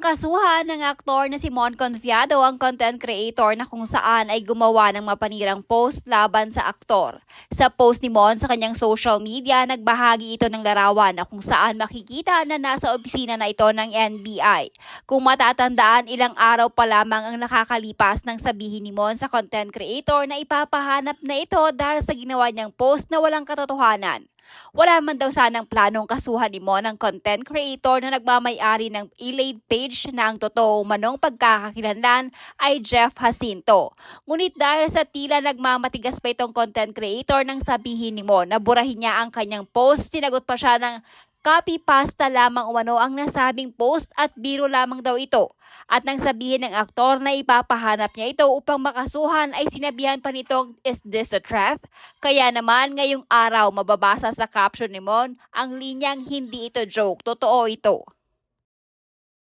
Kasuhan ng aktor na si Mon Confiado ang content creator na kung saan ay gumawa ng mapanirang post laban sa aktor. Sa post ni Mon sa kanyang social media, nagbahagi ito ng larawan na kung saan makikita na nasa opisina na ito ng NBI. Kung matatandaan, ilang araw pa lamang ang nakakalipas nang sabihin ni Mon sa content creator na ipapahanap na ito dahil sa ginawa niyang post na walang katotohanan. Wala man daw sanang planong kasuhan ni Mon ang content creator na nagmamay-ari ng e-laid page na ang totoo manong pagkakakilanlan ay Jeff Jacinto. Ngunit dahil sa tila nagmamatigas pa itong content creator nang sabihin ni Mon na burahin niya ang kanyang post, sinagot pa siya ng copy-pasta lamang umano ang nasabing post at biro lamang daw ito. At nang sabihin ng aktor na ipapahanap niya ito upang makasuhan ay sinabihan pa nitong, "Is this a threat?" Kaya naman ngayong araw mababasa sa caption ni Mon ang linyang, "Hindi ito joke, totoo ito."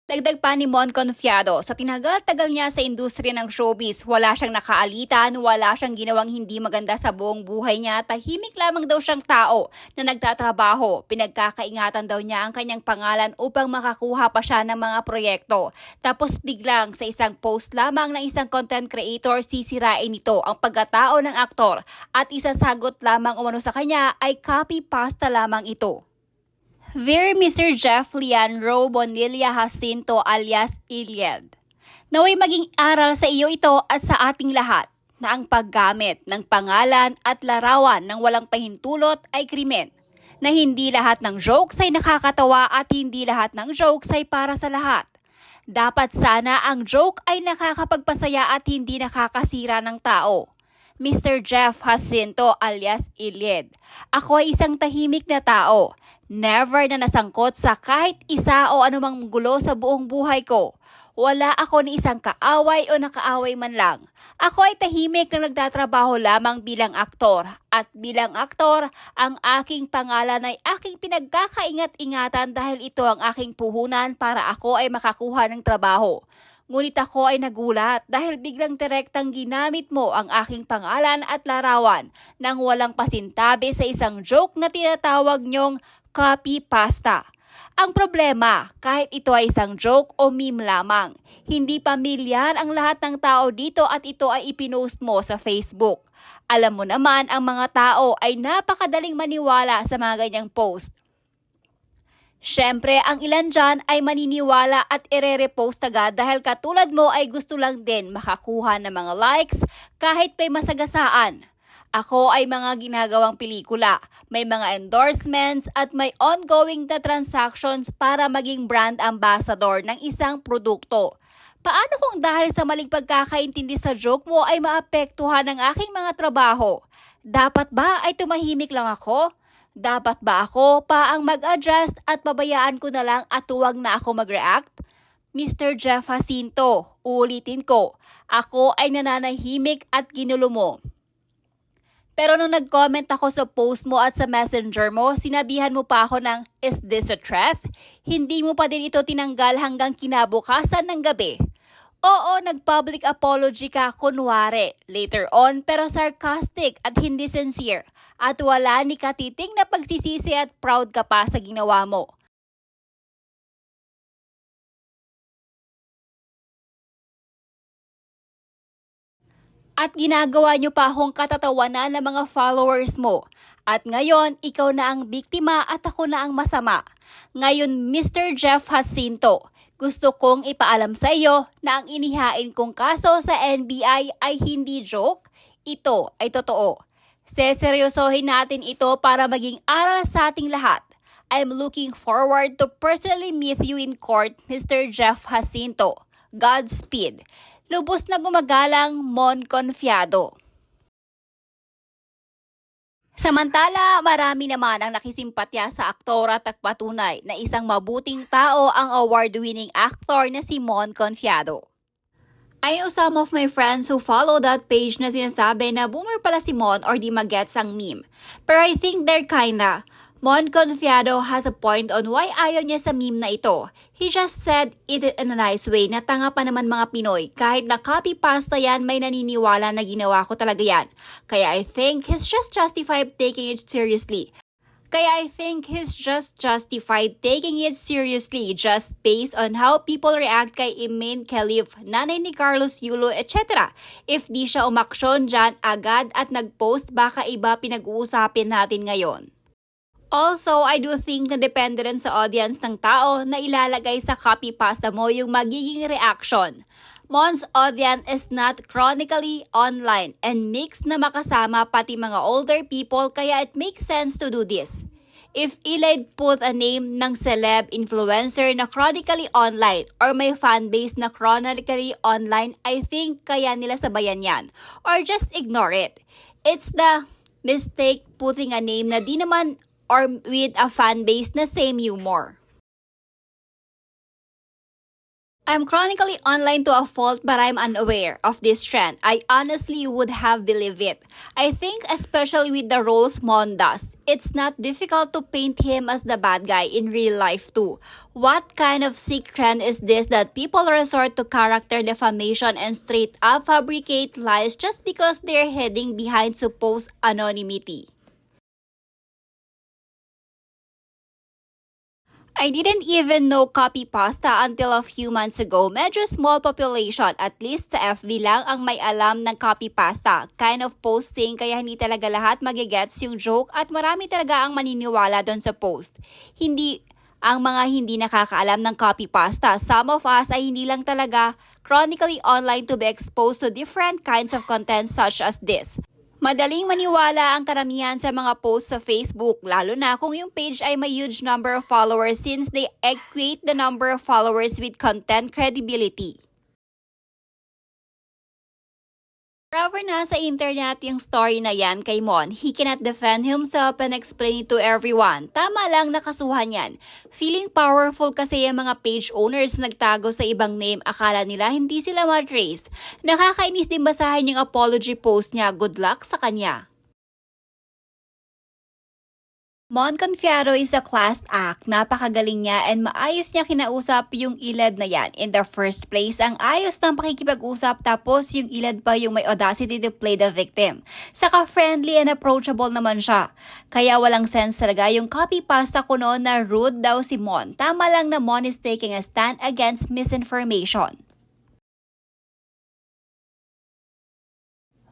Dagdag pa ni Mon Confiado, sa tinagal-tagal niya sa industriya ng showbiz, wala siyang nakaalitan, wala siyang ginawang hindi maganda sa buong buhay niya, tahimik lamang daw siyang tao na nagtatrabaho. Pinagkakaingatan daw niya ang kanyang pangalan upang makakuha pa siya ng mga proyekto. Tapos biglang sa isang post lamang ng isang content creator, sisirain ito ang pagkatao ng aktor at isasagot lamang umano sa kanya ay copy-pasta lamang ito. Dear Mr. Jeff Leandro Bonilla Jacinto alias Iliad, naway maging aral sa iyo ito at sa ating lahat na ang paggamit ng pangalan at larawan ng walang pahintulot ay krimen, na hindi lahat ng jokes ay nakakatawa at hindi lahat ng jokes ay para sa lahat. Dapat sana ang joke ay nakakapagpasaya at hindi nakakasira ng tao. Mr. Jeff Jacinto alias Iliad, ako ay isang tahimik na tao. Never na nasangkot sa kahit isa o anumang gulo sa buong buhay ko. Wala ako ni isang kaaway o nakaaway man lang. Ako ay tahimik na nagtatrabaho lamang bilang aktor. At bilang aktor, ang aking pangalan ay aking pinagkakaingat-ingatan dahil ito ang aking puhunan para ako ay makakuha ng trabaho. Ngunit ako ay nagulat dahil biglang direktang ginamit mo ang aking pangalan at larawan nang walang pasintabi sa isang joke na tinatawag niyong copy-pasta. Ang problema, kahit ito ay isang joke o meme lamang, hindi pamilyar ang lahat ng tao dito at ito ay ipinost mo sa Facebook. Alam mo naman, ang mga tao ay napakadaling maniwala sa mga ganyang post. Siyempre, ang ilan dyan ay maniniwala at ire-repost agad dahil katulad mo ay gusto lang din makakuha ng mga likes kahit may masagasaan. Ako ay mga ginagawang pelikula, may mga endorsements at may ongoing na transactions para maging brand ambassador ng isang produkto. Paano kung dahil sa maling pagkakaintindi sa joke mo ay maapektuhan ang aking mga trabaho? Dapat ba ay tumahimik lang ako? Dapat ba ako pa ang mag-adjust at pabayaan ko na lang at huwag na ako mag-react? Mr. Jeff Jacinto, uulitin ko, ako ay nananahimik at ginulo mo. Pero nung nag-comment ako sa post mo at sa messenger mo, sinabihan mo pa ako ng, "Is this a threat?" Hindi mo pa din ito tinanggal hanggang kinabukasan ng gabi. Oo, nag-public apology ka kunwari later on pero sarcastic at hindi sincere. At wala ni katiting na pagsisisi at proud ka pa sa ginawa mo. At ginagawa niyo pa akong katatawanan ng mga followers mo. At ngayon, ikaw na ang biktima at ako na ang masama. Ngayon, Mr. Jeff Jacinto, gusto kong ipaalam sa iyo na ang inihain kong kaso sa NBI ay hindi joke. Ito ay totoo. Seseryosohin natin ito para maging aral sa ating lahat. I'm looking forward to personally meet you in court, Mr. Jeff Jacinto. Godspeed. Lubos na gumagalang, Mon Confiado. Samantala, marami naman ang nakisimpatya sa aktor at nagpatunay na isang mabuting tao ang award-winning actor na si Mon Confiado. I know some of my friends who follow that page na sinasabi na boomer pala si Mon or di magets ang meme. Pero I think they're kinda. Mon Confiado has a point on why ayaw niya sa meme na ito. He just said it in a nice way na tanga pa naman mga Pinoy. Kahit na copy-pasta yan, may naniniwala na ginawa ko talaga yan. Kaya I think he's just justified taking it seriously. Kaya I think he's just justified taking it seriously just based on how people react kay Imin Khalif, nanay ni Carlos Yulo, etc. If di siya umaksyon dyan agad at nag-post, baka iba pinag-uusapin natin ngayon. Also, I do think na depende rin sa audience ng tao na ilalagay sa copy pasta mo yung magiging reaction. Mon's audience is not chronically online and mixed na makasama pati mga older people kaya it makes sense to do this. If Ilaid put a name ng celeb influencer na chronically online or may fanbase na chronically online, I think kaya nila sabayan yan or just ignore it. It's the mistake putting a name na di naman or with a fanbase na same humor. I'm chronically online to a fault but I'm unaware of this trend. I honestly would have believed it. I think especially with the roles Mon does, it's not difficult to paint him as the bad guy in real life too. What kind of sick trend is this that people resort to character defamation and straight up fabricate lies just because they're hiding behind supposed anonymity? I didn't even know copy pasta until a few months ago. Medyo small population, at least sa FB lang ang may alam ng copy pasta. Kind of posting kaya hindi talaga lahat magigets yung joke at marami talaga ang maniniwala doon sa post. Hindi ang mga hindi nakakaalam ng copy pasta. Some of us ay hindi lang talaga chronically online to be exposed to different kinds of content such as this. Madaling maniwala ang karamihan sa mga posts sa Facebook, lalo na kung yung page ay may huge number of followers since they equate the number of followers with content credibility. However, nasa internet yung story na yan kay Mon, he cannot defend himself and explain it to everyone. Tama lang nakasuhan yan. Feeling powerful kasi yung mga page owners nagtago sa ibang name, akala nila hindi sila matrace. Nakakainis din basahin yung apology post niya, good luck sa kanya. Mon Confiado is a class act. Napakagaling niya and maayos niya kinausap yung ilad na yan. In the first place, ang ayos ng pakikipag-usap tapos yung ilad pa yung may audacity to play the victim. Saka friendly and approachable naman siya. Kaya walang sense talaga yung copy pasta ko noon na rude daw si Mon. Tama lang na Mon is taking a stand against misinformation.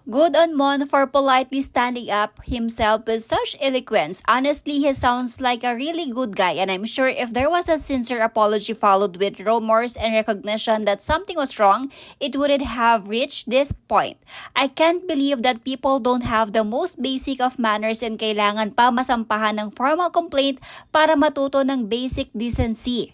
Good on Mon for politely standing up himself with such eloquence. Honestly, he sounds like a really good guy and I'm sure if there was a sincere apology followed with remorse and recognition that something was wrong, it wouldn't have reached this point. I can't believe that people don't have the most basic of manners and kailangan pa masampahan ng formal complaint para matuto ng basic decency.